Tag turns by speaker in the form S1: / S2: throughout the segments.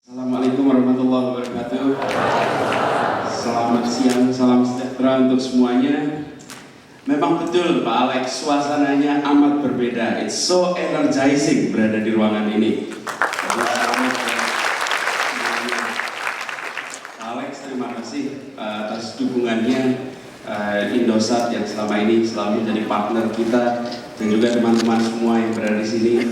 S1: Assalamualaikum warahmatullahi wabarakatuh. Selamat siang, salam sejahtera untuk semuanya. Memang betul Pak Alex, suasananya amat berbeda. It's so energizing berada di ruangan ini. Pak Alex, terima kasih atas dukungannya. Indosat yang selama ini selalu menjadi partner kita, dan juga teman-teman semua yang berada di sini,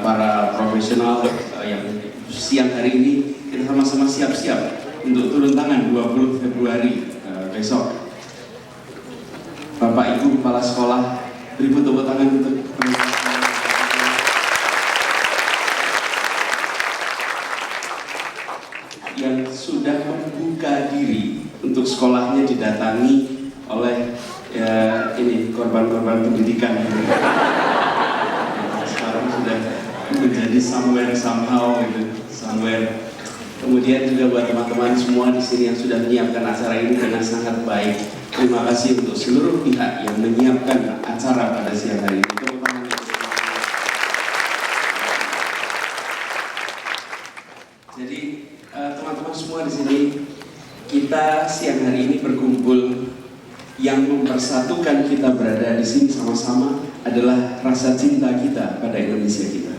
S1: para profesional yang siang hari ini kita sama-sama siap-siap untuk turun tangan 20 Februari besok. Bapak Ibu Kepala Sekolah, beri tepuk tangan untuk yang sudah membuka diri untuk sekolahnya didatangi oleh ini korban-korban pendidikan. Sekarang sudah menjadi somewhere somehow gitu, somewhere. Kemudian juga buat teman-teman semua di sini yang sudah menyiapkan acara ini dengan sangat baik. Terima kasih untuk seluruh pihak yang menyiapkan acara pada siang hari ini. Jadi teman-teman semua di sini, kita siang hari ini berkumpul. Yang mempersatukan kita berada di sini sama-sama adalah rasa cinta kita pada Indonesia kita.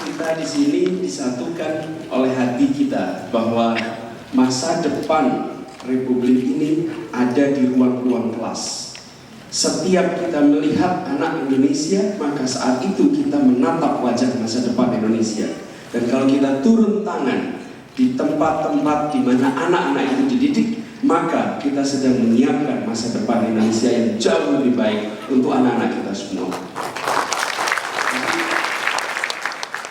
S1: Kita di sini disatukan oleh hati kita bahwa masa depan Republik ini ada di ruang-ruang kelas. Setiap kita melihat anak Indonesia, maka saat itu kita menatap wajah masa depan Indonesia. Dan kalau kita turun tangan di tempat-tempat di mana anak-anak itu dididik, maka kita sedang menyiapkan masa depan Indonesia yang jauh lebih baik untuk anak-anak kita semua.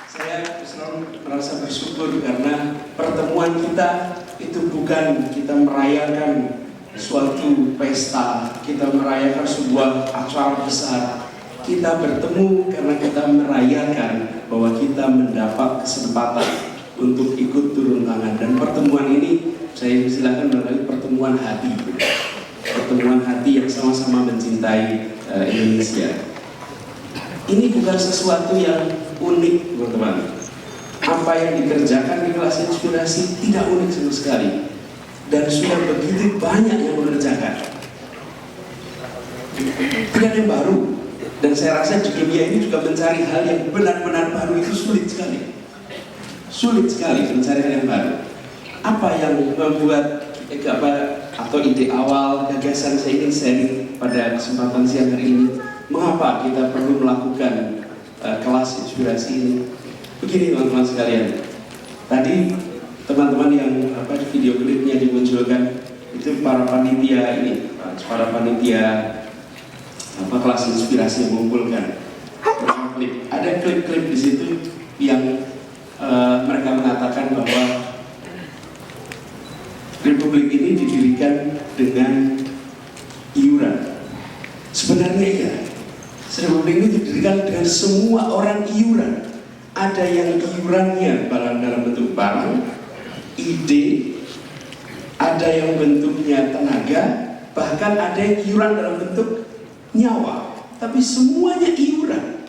S1: Saya selalu merasa bersyukur karena pertemuan kita itu bukan kita merayakan suatu pesta, kita merayakan sebuah acara besar. Kita bertemu karena kita merayakan bahwa kita mendapat kesempatan untuk ikut turun tangan, dan pertemuan ini saya silakan melalui pertemuan hati yang sama-sama mencintai Indonesia. Ini bukan sesuatu yang unik teman-teman. Apa yang dikerjakan di kelas inspirasi tidak unik sama sekali, dan sudah begitu banyak yang mengerjakan. Tidak ada yang baru, dan saya rasa di dunia ini juga mencari hal yang benar-benar baru itu sulit sekali. Sulit sekali mencari hal yang baru. Apa yang membuat atau ide awal gagasan saya ingin sharing pada kesempatan siang hari ini? Mengapa kita perlu melakukan kelas inspirasi ini? Begini teman-teman sekalian. Tadi teman-teman yang video klipnya dimunculkan itu para panitia ini, para panitia kelas inspirasi yang mengumpulkan klip. Ada klip-klip di situ yang mereka mengatakan bahwa Republik ini didirikan dengan iuran. Sebenarnya ya, Republik ini didirikan dengan semua orang iuran. Ada yang iurannya dalam bentuk barang, ide, ada yang bentuknya tenaga, bahkan ada yang iuran dalam bentuk nyawa. Tapi semuanya iuran.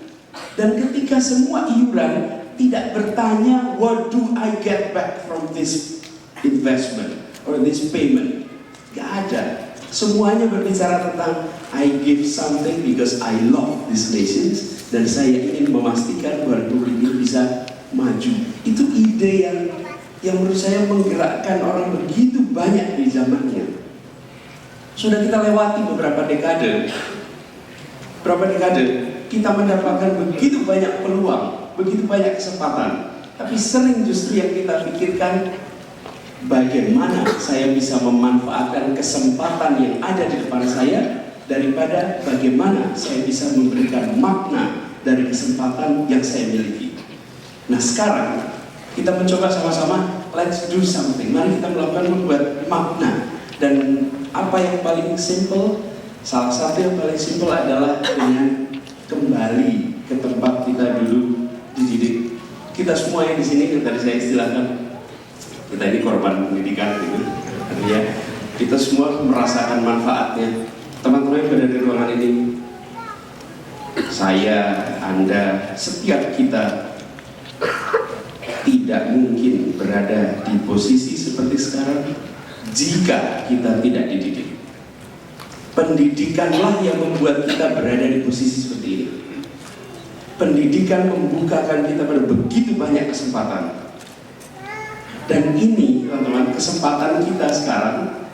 S1: Dan ketika semua iuran, tidak bertanya what do I get back from this investment or this payment. Gak ada. Semuanya berbicara tentang I give something because I love this nation, dan saya ingin memastikan bahwa Republik ini bisa maju. Itu ide yang menurut saya menggerakkan orang begitu banyak di zamannya. Sudah kita lewati beberapa dekade. Berapa dekade kita mendapatkan begitu banyak peluang, begitu banyak kesempatan, tapi sering justru yang kita pikirkan bagaimana saya bisa memanfaatkan kesempatan yang ada di depan saya, daripada bagaimana saya bisa memberikan makna dari kesempatan yang saya miliki. Nah sekarang kita mencoba sama-sama, let's do something. Mari kita membuat makna. Dan apa yang paling simple, salah satu yang paling simple adalah dengan kembali ke tempat kita dulu dididik. Kita semua yang di sini, yang tadi saya istilahkan, kita ini korban pendidikan gitu. Artinya kita semua merasakan manfaatnya. Teman-teman yang berada di ruangan ini, saya, Anda, setiap kita tidak mungkin berada di posisi seperti sekarang jika kita tidak dididik. Pendidikanlah yang membuat kita berada di posisi seperti ini. Pendidikan membukakan kita pada begitu banyak kesempatan. Dan ini, teman-teman, kesempatan kita sekarang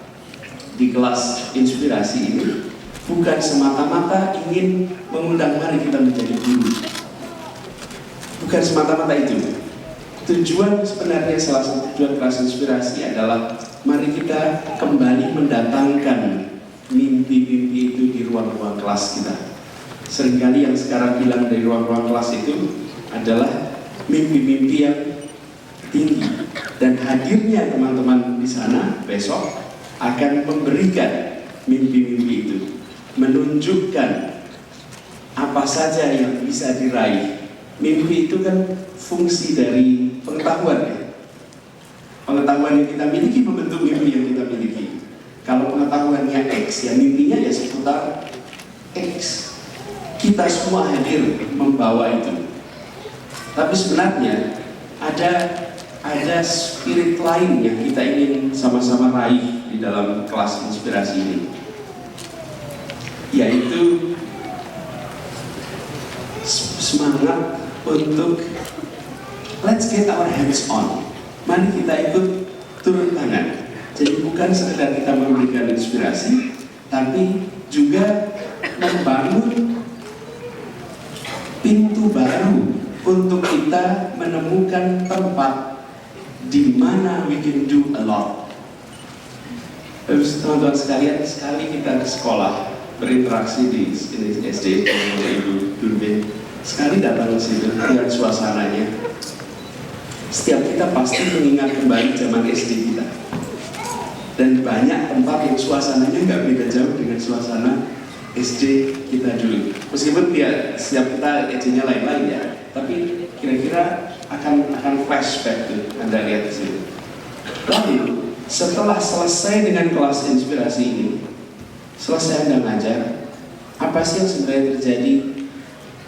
S1: di kelas inspirasi ini bukan semata-mata ingin mengundang mari kita menjadi guru. Bukan semata-mata itu. Tujuan sebenarnya, salah satu tujuan kelas inspirasi adalah mari kita kembali mendatangkan mimpi-mimpi itu di ruang-ruang kelas kita. Seringkali yang sekarang bilang dari ruang-ruang kelas itu adalah mimpi-mimpi yang tinggi. Dan hadirnya teman-teman di sana besok akan memberikan mimpi-mimpi itu, menunjukkan apa saja yang bisa diraih. Mimpi itu kan fungsi dari pengetahuan ya. Pengetahuan yang kita miliki membentuk mimpi yang kita miliki. Kalau pengetahuannya X, ya mimpinya ya seputar X. Kita semua hadir membawa itu. Tapi sebenarnya ada spirit lain yang kita ingin sama-sama raih di dalam kelas inspirasi ini, yaitu semangat untuk let's get our hands on. Mari kita ikut turun tangan. Jadi bukan sekedar kita memberikan inspirasi, tapi juga membangun pintu baru untuk kita menemukan tempat di mana we can do a lot. Terus teman-teman sekalian, sekali kita ke sekolah berinteraksi di SD dengan Ibu Durbin, sekali datang ke situ lihat suasananya, setiap kita pasti mengingat kembali zaman SD kita. Dan banyak tempat yang suasananya nggak beda jauh dengan suasana SD kita dulu. Meskipun ya setiap kita SD-nya lain-lain ya, tapi kira-kira akan flashback tuh Anda lihat di sini. Lalu setelah selesai dengan kelas inspirasi ini, selesai Anda ngajar, apa sih yang sebenarnya terjadi?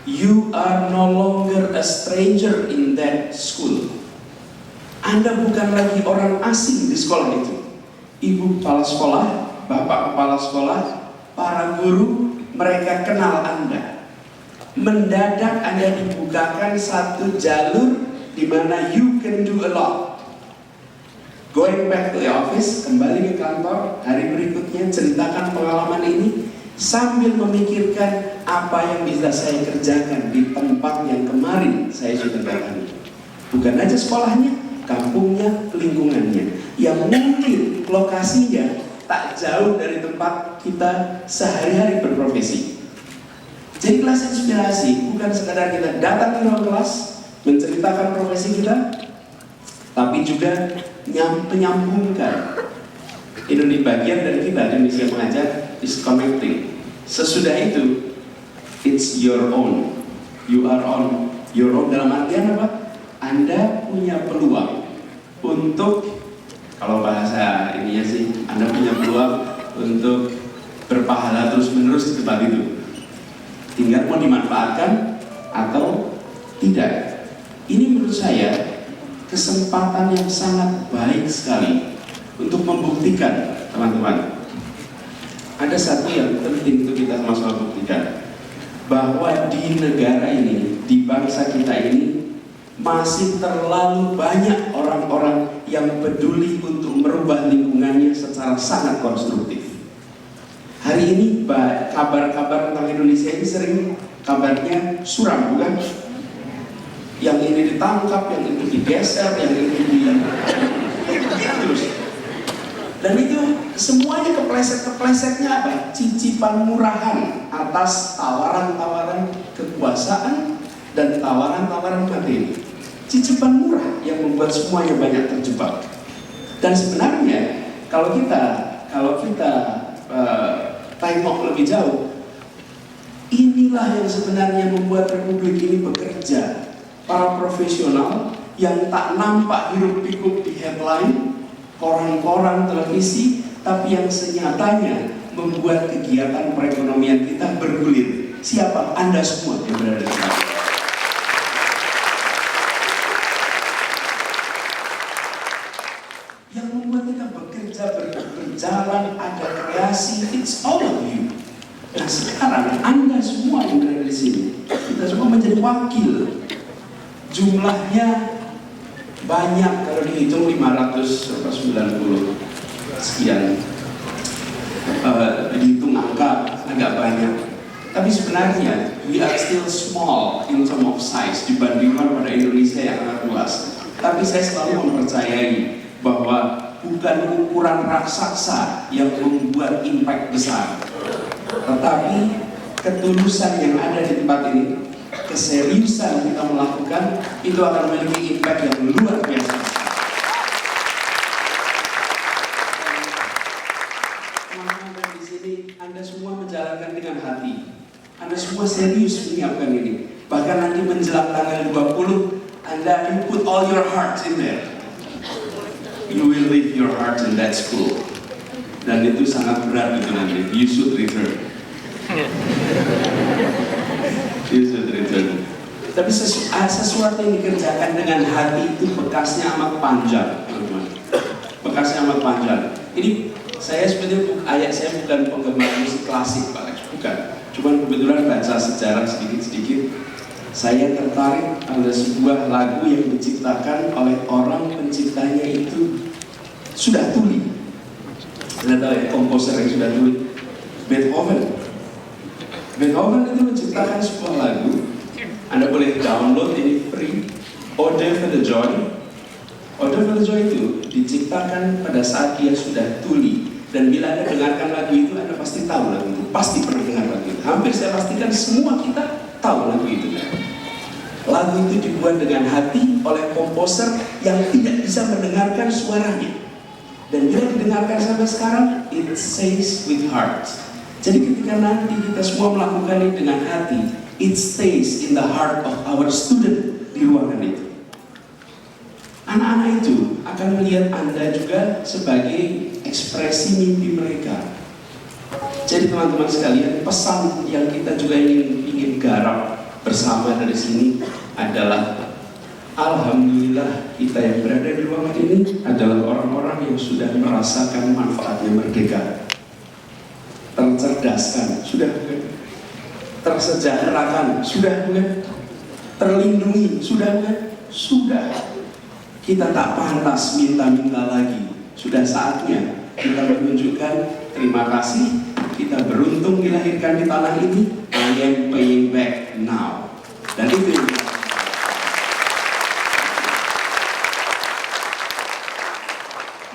S1: You are no longer a stranger in that school. Anda bukan lagi orang asing di sekolah itu. Ibu kepala sekolah, bapak kepala sekolah, para guru, mereka kenal Anda. Mendadak Anda dibukakan satu jalur di mana you can do a lot. Going back to the office, kembali ke kantor, hari berikutnya ceritakan pengalaman ini sambil memikirkan apa yang bisa saya kerjakan di tempat yang kemarin saya sudah datangi. Bukan aja sekolahnya, kampungnya, lingkungannya, yang mungkin lokasinya tak jauh dari tempat kita sehari-hari berprofesi. Jadi kelas inspirasi bukan sekadar kita datang ke ruang kelas menceritakan profesi kita, tapi juga menyambungkan. Ini bagian dari kita, Indonesia Mengajar is connecting. Sesudah itu, it's your own. You are on your own dalam artian apa? Anda punya peluang untuk, kalau bahasa ininya sih, Anda punya peluang untuk berpahala terus-menerus di tempat itu. Tinggal mau dimanfaatkan atau tidak. Ini menurut saya kesempatan yang sangat baik sekali untuk membuktikan, teman-teman. Ada satu yang penting untuk kita sama-sama buktikan, bahwa di negara ini, di bangsa kita ini, masih terlalu banyak orang-orang yang peduli untuk merubah lingkungannya secara sangat konstruktif. Hari ini kabar-kabar tentang Indonesia ini sering kabarnya suram, bukan? Yang ini ditangkap, yang itu digeser, yang ini terus. Dan itu semuanya kepleset-keplesetnya apa? Cicipan murahan atas tawaran-tawaran kekuasaan dan tawaran-tawaran materi. Cicipan murah yang membuat semuanya banyak terjebak. Dan sebenarnya kalau kita tengok lebih jauh, inilah yang sebenarnya membuat Republik ini bekerja. Para profesional yang tak nampak hiruk pikuk di headline koran-koran televisi, tapi yang senyatanya membuat kegiatan perekonomian kita bergulir. Siapa? Anda semua yang berada di sini. Yang membuat kita bekerja, berjalan, ada kreasi, it's all of you. Nah sekarang Anda semua yang berada di sini, kita semua menjadi wakil. Jumlahnya banyak, kalau dihitung 590 sekian. Dihitung angka agak banyak. Tapi sebenarnya we are still small in terms of size dibandingkan pada Indonesia yang sangat luas. Tapi saya selalu mempercayai bahwa bukan ukuran raksasa yang membuat impact besar, tetapi ketulusan yang ada di tempat ini, keseriusan kita melakukan, itu akan memiliki impact yang luar biasa. Teman-teman di sini, Anda semua menjalankan dengan hati. Anda semua serius menyiapkan ini. Bahkan nanti menjelang tanggal 20, Anda put all your heart in there. You will leave your heart in that school. Dan itu sangat berat itu nanti. You should return. You should return. Tapi sesuatu yang dikerjakan dengan hati itu bekasnya amat panjang, teman-teman. Bekasnya amat panjang. Ini saya sebenarnya saya bukan penggemar musik klasik, Pak. Bukan. Cuman kebetulan baca sejarah sedikit-sedikit. Saya tertarik pada sebuah lagu yang diciptakan oleh orang penciptanya itu sudah tuli. Anda tahu ya, komposer yang sudah tuli, Beethoven. Beethoven itu menciptakan sebuah lagu. Anda boleh download ini free. Ode for the Joy. Ode for the Joy itu diciptakan pada saat dia sudah tuli. Dan bila Anda dengarkan lagu itu, Anda pasti tahu lagu itu. Pasti pernah dengar lagu itu. Hampir saya pastikan semua kita tahu lagu itu. Lagu itu dibuat dengan hati oleh komposer yang tidak bisa mendengarkan suaranya. Dan bila didengarkan sampai sekarang, it says with heart. Jadi ketika nanti kita semua melakukan ini dengan hati, it stays in the heart of our student di ruangan itu. Anak-anak itu akan melihat Anda juga sebagai ekspresi mimpi mereka. Jadi teman-teman sekalian, pesan yang kita juga ingin garap bersama dari sini adalah alhamdulillah kita yang berada di ruangan ini adalah orang-orang yang sudah merasakan manfaatnya merdeka, tercerdaskan, sudah tersejahterakan, sudah terlindungi, sudah. Kita tak pantas minta-minta lagi. Sudah saatnya kita menunjukkan terima kasih. Kita beruntung dilahirkan di tanah ini. I am paying back now. Dan itu yang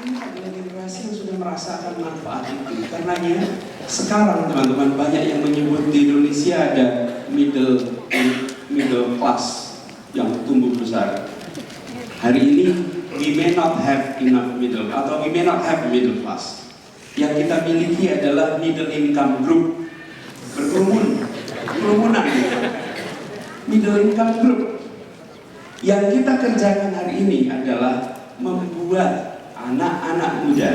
S1: ini adalah generasi yang sudah merasakan manfaat itu. Karenanya sekarang teman-teman banyak yang menyebut di Indonesia ada middle class yang tumbuh besar. Hari ini we may not have enough middle atau we may not have middle class. Yang kita miliki adalah middle income group, kerumunan middle income group. Yang kita kerjakan hari ini adalah membuat anak-anak muda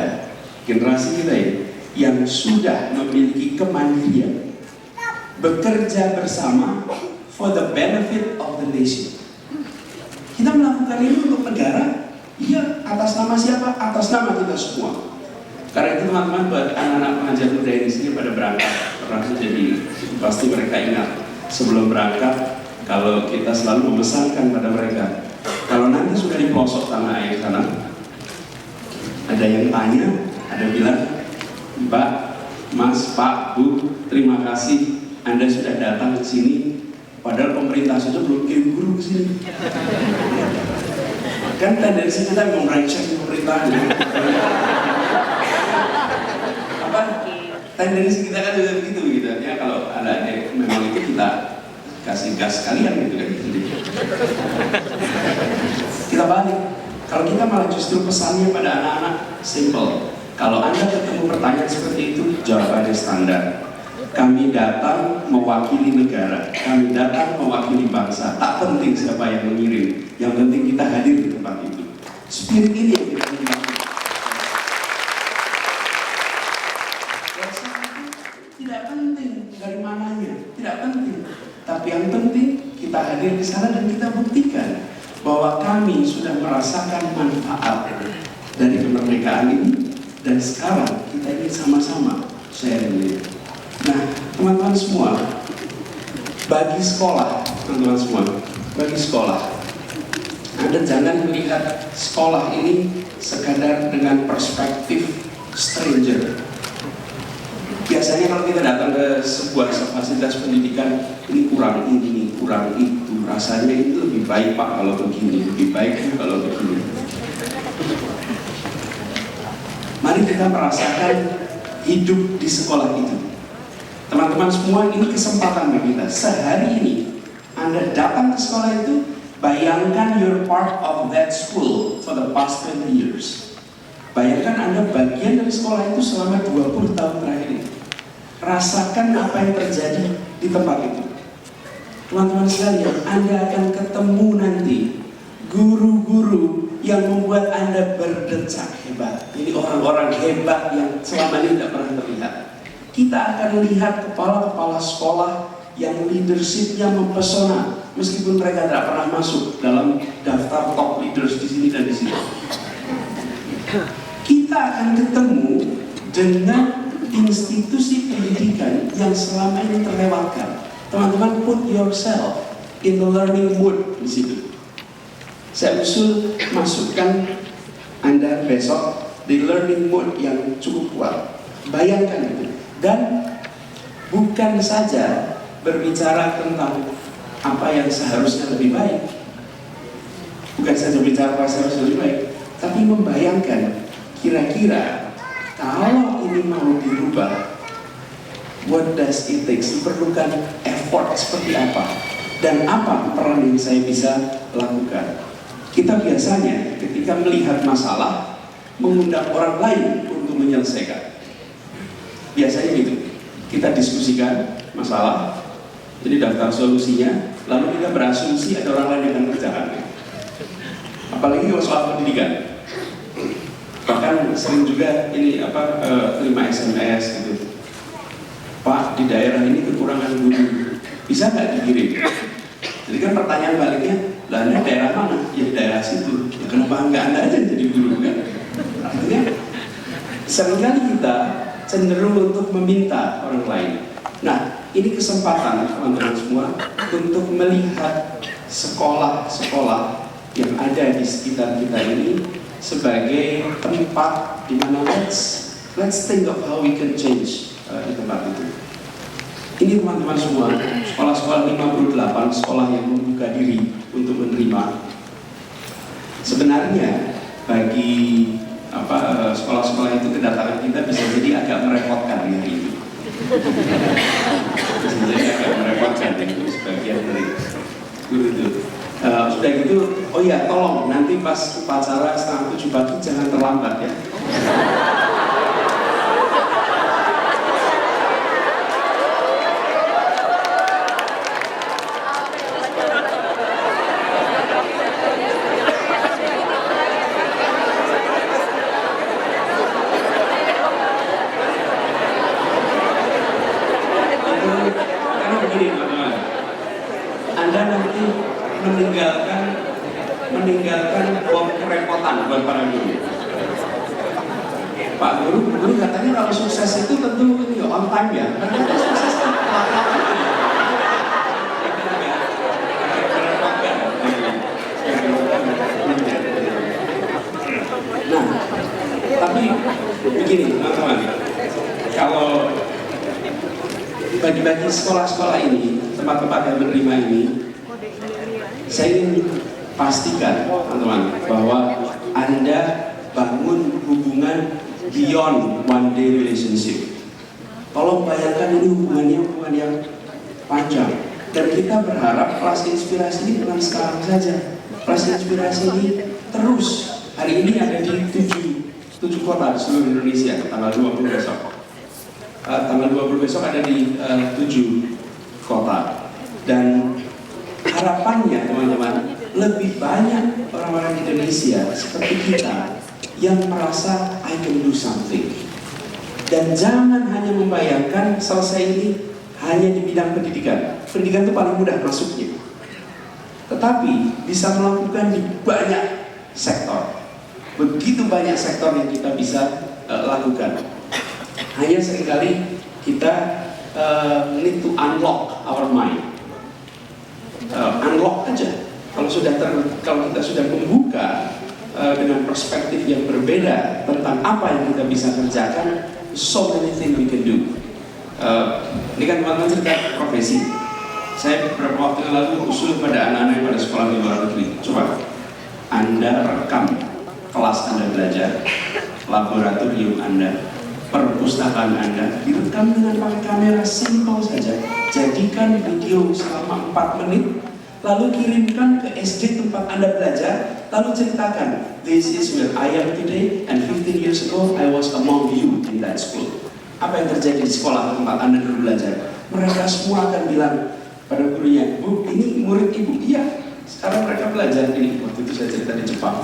S1: generasi kita ini yang sudah memiliki kemandirian bekerja bersama for the benefit of the nation. Kita melakukan ini untuk negara, iya, atas nama siapa? Atas nama kita semua. Karena itu teman-teman, buat anak-anak pengajar muda di sini pada berangkat, pernah jadi pasti mereka ingat sebelum berangkat, kalau kita selalu memesankan pada mereka, kalau nanti sudah di pelosok tanah air sana, ada yang tanya, ada bilang, Mbak, Mas, Pak, Bu, terima kasih Anda sudah datang ke sini. Padahal pemerintah saja belum kirim guru ke sini. Kan tendensi kita mau merancang pemerintahnya. Apa? Tendensi kita kan juga begitu ya. Kalau ada memang itu kita kasih gas sekalian gitu kan. Kita balik. Kalau kita malah justru pesannya pada anak-anak simple. Kalau Anda ketemu pertanyaan seperti itu, jawabannya standar. Kami datang mewakili negara, kami datang mewakili bangsa. Tak penting siapa yang mengirim, yang penting kita hadir di tempat itu. Spirit ini yang kita dibangun. Tidak penting dari mananya, tidak penting. Tapi yang penting kita hadir di sana dan kita buktikan bahwa kami sudah merasakan manfaat dari kemerdekaan ini, dan sekarang kita ingin sama-sama sharing ini. Nah, teman-teman semua, bagi sekolah, Anda jangan melihat sekolah ini sekadar dengan perspektif stranger. Biasanya kalau kita datang ke sebuah fasilitas pendidikan, ini kurang ini, kurang itu, rasanya itu lebih baik Pak kalau begini, lebih baik kalau begini. Mari kita merasakan hidup di sekolah itu. Teman-teman semua, ini kesempatan bagi kita. Sehari ini Anda datang ke sekolah itu, bayangkan you're part of that school for the past 20 years. Bayangkan Anda bagian dari sekolah itu selama 20 tahun terakhir ini. Rasakan apa yang terjadi di tempat itu. Teman-teman sekalian, Anda akan ketemu nanti guru-guru yang membuat Anda berdecak hebat. Ini orang-orang hebat yang selama ini tidak pernah terlihat. Kita akan lihat kepala-kepala sekolah yang leadershipnya mempesona, meskipun mereka tidak pernah masuk dalam daftar top leaders di sini dan di sini. Kita akan ketemu dengan institusi pendidikan yang selama ini terlewatkan. Teman-teman, put yourself in the learning mood di situ. Saya usul masukkan Anda besok di learning mood yang cukup kuat. Bayangkan itu. Dan bukan saja berbicara tentang apa yang seharusnya lebih baik, bukan saja bicara apa yang seharusnya lebih baik, tapi membayangkan kira-kira kalau ini mau dirubah, what does it take? Diperlukan effort seperti apa, dan apa peran yang saya bisa lakukan. Kita biasanya ketika melihat masalah mengundang orang lain untuk menyelesaikan. Biasanya gitu, kita diskusikan masalah, jadi daftar solusinya, lalu kita berasumsi ada orang lain yang akan mengerjakannya. Apalagi kalau soal pendidikan, bahkan sering juga ini terima SMS gitu, Pak di daerah ini kekurangan guru, bisa nggak dikirim? Jadi kan pertanyaan baliknya, lah ini daerah mana? Ya di daerah situ. Ya, kenapa nggak Anda aja jadi guru kan? Artinya seringkali kita cenderung untuk meminta orang lain. Nah, ini kesempatan teman-teman semua untuk melihat sekolah-sekolah yang ada di sekitar kita ini sebagai tempat di mana let's think of how we can change di tempat itu. Ini teman-teman semua, sekolah-sekolah 58 sekolah yang membuka diri untuk menerima. Sebenarnya bagi sekolah-sekolah itu kedatangan kita bisa jadi agak merepotkan hari ini. Bisa jadi agak merepotkan itu sebagian dari guru itu. Sudah gitu, oh ya tolong nanti pas upacara 6:30 pagi jangan terlambat ya. Anda nanti meninggalkan bom kerepotan buat para guru. Pak guru katanya kalau sukses itu tentu on time ya. Ternyata sukses kan kelamaan. Nah, tapi begini teman-teman, kalau bagi sekolah-sekolah ini, tempat-tempat yang menerima ini, saya ingin pastikan teman-teman bahwa Anda bangun hubungan beyond one day relationship. Tolong bayangkan ini hubungan yang panjang, dan kita berharap kelas inspirasi ini bukan sekarang saja. Kelas inspirasi ini terus. Hari ini ada di 7 kota di seluruh Indonesia, tanggal 20 besok. Tanggal 20 besok ada di 7 kota, dan harapannya teman-teman lebih banyak orang-orang Indonesia seperti kita yang merasa I can do something. Dan jangan hanya membayangkan selesai ini hanya di bidang pendidikan. pendidikan itu paling mudah masuknya. Tetapi bisa melakukan di banyak sektor. Begitu banyak sektor yang kita bisa lakukan. Hanya seringkali kita need to unlock our mind. Unlock aja. Kalau kita sudah membuka dengan perspektif yang berbeda tentang apa yang kita bisa kerjakan, so many things we can do. Ini kan teman-teman cerita profesi. Saya beberapa waktu yang lalu usul pada anak-anak yang pada sekolah di luar negeri, coba Anda rekam kelas Anda belajar, laboratorium Anda, perpustakaan Anda, direkam dengan pakai kamera simple saja. Jadikan video selama 4 menit, lalu kirimkan ke SD tempat Anda belajar, lalu ceritakan, this is where I am today, and 15 years ago I was among you in that school. Apa yang terjadi di sekolah tempat Anda dulu belajar? Mereka semua akan bilang pada gurunya, Bu, ini murid ibu. Iya, sekarang mereka belajar ini. Waktu itu saya cerita di Jepang.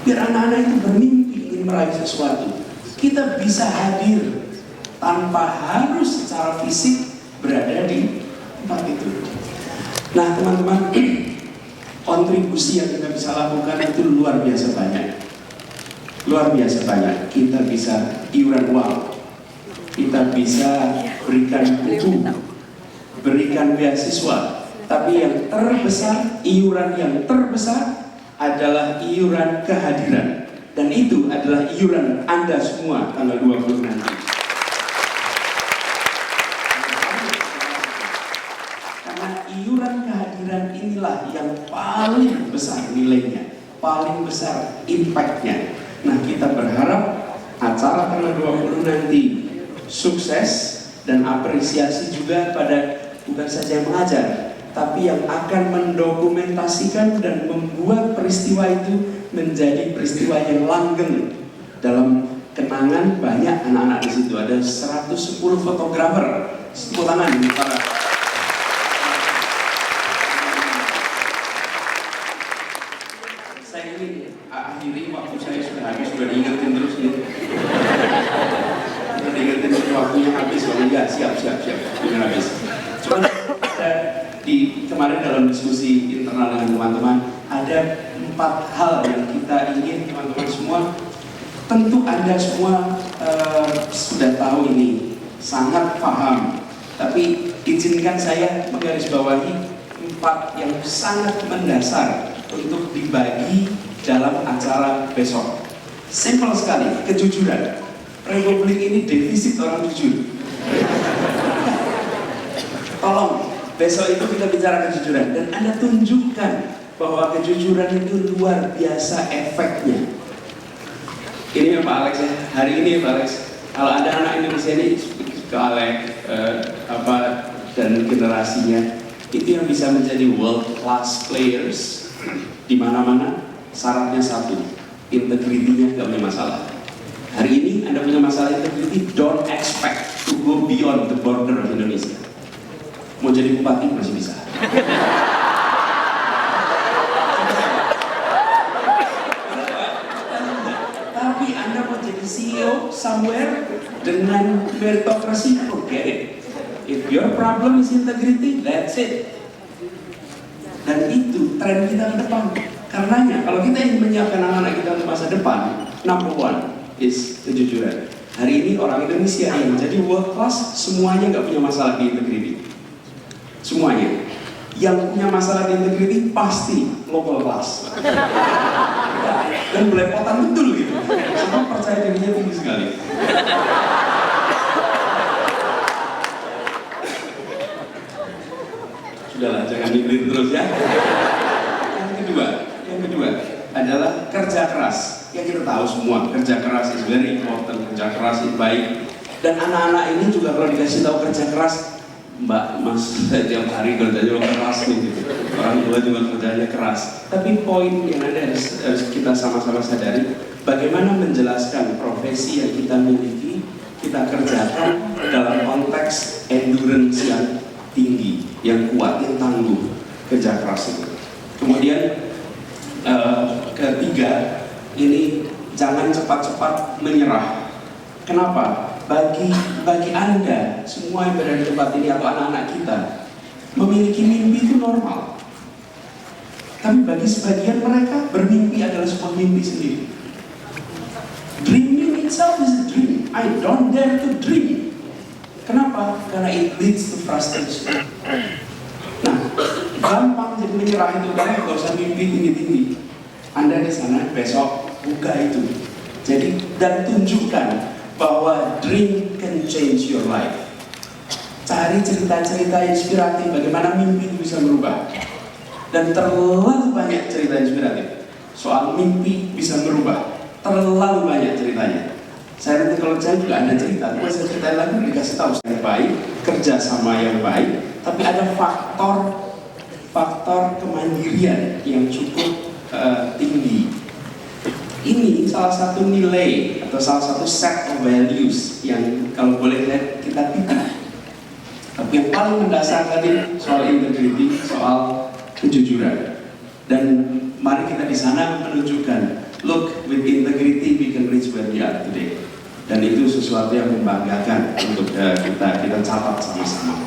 S1: Biar anak-anak itu bermimpi ingin meraih sesuatu. Kita bisa hadir tanpa harus secara fisik berada di tempat itu. Nah, teman-teman, kontribusi yang kita bisa lakukan itu luar biasa banyak. Luar biasa banyak. Kita bisa iuran uang, kita bisa berikan buku, berikan beasiswa. Tapi yang terbesar, iuran yang terbesar adalah iuran kehadiran. Dan itu adalah iuran Anda semua tanggal 20 nanti. Karena iuran kehadiran inilah yang paling besar nilainya, paling besar impact-nya. Nah, kita berharap acara tanggal 20 nanti sukses dan apresiasi juga pada bukan saja yang mengajar, tapi yang akan mendokumentasikan dan membuat peristiwa itu menjadi peristiwa yang langgeng dalam kenangan banyak anak-anak di situ. Ada 110 fotografer. Tepuk tangan para. Saya ingin akhiri waktu saya sudah habis, sudah diingetin terus nih. Sudah diingetin waktunya habis, kalau enggak siap dengan habis. Cuma di kemarin dalam diskusi internal dengan teman-teman ada 4 hal yang kita ingin teman-teman semua, tentu Anda semua sudah tahu ini, sangat paham, tapi izinkan saya menggarisbawahi 4 yang sangat mendasar untuk dibagi dalam acara besok. Simpel sekali, kejujuran. Republik ini defisit orang jujur. Tolong, besok itu kita bicara kejujuran dan Anda tunjukkan bahwa kejujuran itu luar biasa efeknya. Ini ya Pak Alex ya, hari ini ya Pak Alex, kalau ada anak Indonesia ini ke Alex dan generasinya itu yang bisa menjadi world class players di mana-mana, syaratnya satu, integritinya nggak punya masalah. Hari ini Anda punya masalah integrity, don't expect to go beyond the border of Indonesia. Mau jadi bupati masih bisa. Tapi Anda mau jadi CEO somewhere dengan meritokrasi, forget it. If your problem is integrity, that's it. Dan itu tren kita ke depan. Karenanya kalau kita ingin menyiapkan anak-anak kita untuk masa depan, number one is kejujuran. Hari ini orang Indonesia yang menjadi world class semuanya nggak punya masalah di integrity. Semuanya. Yang punya masalah di integrity pasti local class. Dan belepotan betul gitu. Semua percaya dirinya tinggi sekali. Sudahlah, jangan dibeli terus ya. Yang kedua adalah kerja keras. Ya kita tahu semua, kerja keras is very important, kerja keras is baik. Dan anak-anak ini juga kalau dikasih tahu kerja keras, Mbak, Mas, saya tiap hari kerjanya keras nih gitu. Orang tua juga kerjanya keras. Tapi poin yang harus kita sama-sama sadari, bagaimana menjelaskan profesi yang kita miliki, kita kerjakan dalam konteks endurance yang tinggi, yang kuat, yang tangguh, kerja keras itu. Kemudian ketiga, ini jangan cepat-cepat menyerah. Kenapa? Bagi Anda semua yang berada di tempat ini atau anak-anak kita, Memiliki mimpi itu normal. Tapi bagi sebagian mereka, bermimpi adalah sebuah mimpi sendiri. Dreaming itself is a dream. I don't dare to dream. Kenapa? Karena it leads to frustration. Nah, gampang jadi menyerah itu, karena gak usah mimpi tinggi-tinggi. Anda di sana besok buka itu. Jadi, dan tunjukkan bahwa dream can change your life. Cari cerita-cerita inspiratif bagaimana mimpi itu bisa berubah. Dan terlalu banyak cerita inspiratif soal mimpi bisa berubah. Terlalu banyak ceritanya. Saya nanti kalau saya juga ada cerita, tapi saya ceritain lagi dikasih tahu saya baik, kerjasama yang baik, tapi ada faktor kemandirian yang cukup tinggi. Ini salah satu nilai atau salah satu set of values yang kalau boleh kita titip. Tapi yang paling mendasar tadi soal integrity, soal kejujuran. Dan mari kita di sana menunjukkan, look, with integrity we can reach where we are today. Dan itu sesuatu yang membanggakan untuk kita catat sama-sama.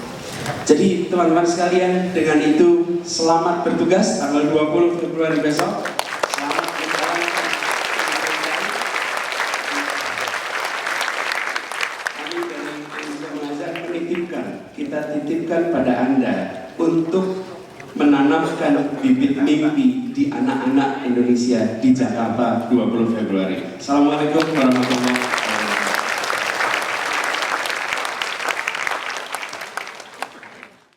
S1: Jadi teman-teman sekalian, dengan itu selamat bertugas tanggal 20 Februari besok. Selamat berjalan. Kami dari Indonesia Mengajar kita titipkan pada Anda untuk menanamkan bibit mimpi di anak-anak Indonesia di Jakarta 20 Februari. Assalamualaikum warahmatullahi wabarakatuh.